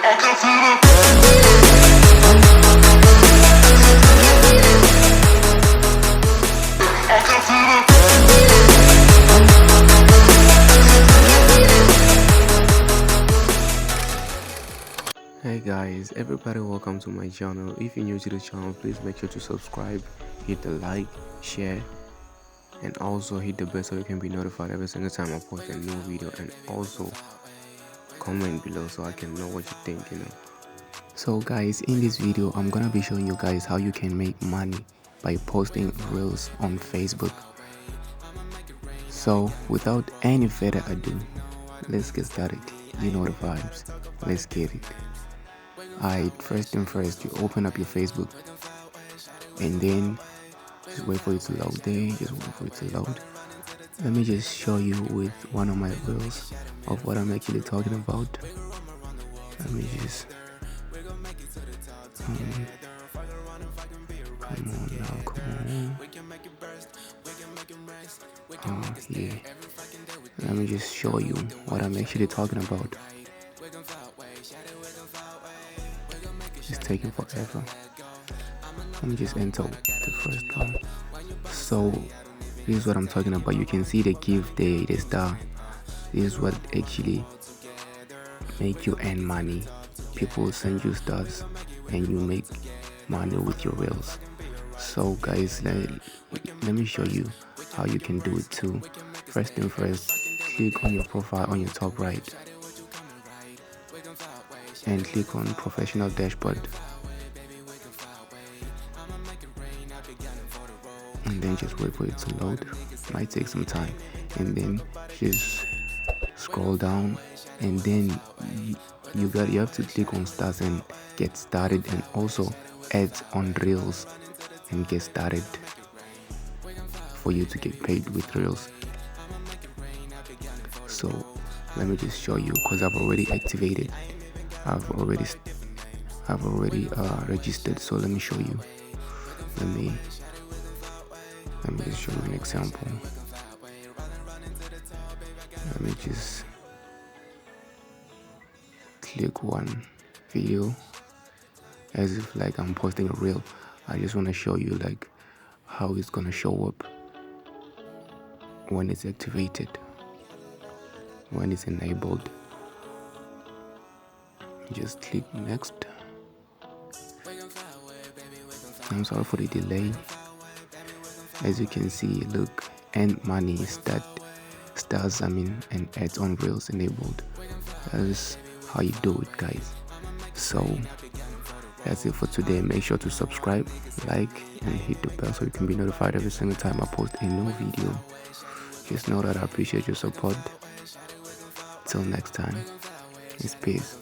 Hey guys, everybody, welcome to my channel. If you're new to the channel, please make sure to subscribe, hit the like, share, and also hit the bell so you can be notified every single time I post a new video, and also comment below so I can know what you think. So guys, in this video I'm gonna be showing you guys how you can make money by posting reels on Facebook. So without any further ado, let's get started. You know the vibes, let's get it. Alright, first thing first, you open up your Facebook and then just wait for it to load there, just wait for it to load. Let me just show you with one of my reels of what I'm actually talking about. Let me just come on now, come on. Yeah. Let me just show you what I'm actually talking about. It's taking forever. Let me just enter the first one. So this is what I'm talking about. You can see the gift there, the star. This is what actually make you earn money. People send you stars and you make money with your reels. So guys, let me show you how you can do it too. First thing first, click on your profile on your top right and click on professional dashboard, and then just wait for it to load. It might take some time, and then just scroll down, and then you have to click on stars and get started, and also add on reels and get started for you to get paid with reels. So let me just show you, because I've already activated, I've already registered. So let me show you. Let me just show you an example. Let me just click one video as if like I'm posting a reel. I just want to show you like how it's gonna show up when it's activated, when it's enabled. Just click next. I'm sorry for the delay. As you can see, look, and money stars and ads on reels enabled. That's how you do it, guys. So that's it for today. Make sure to subscribe, like, and hit the bell so you can be notified every single time I post a new video. Just know that I appreciate your support. Till next time, it's peace.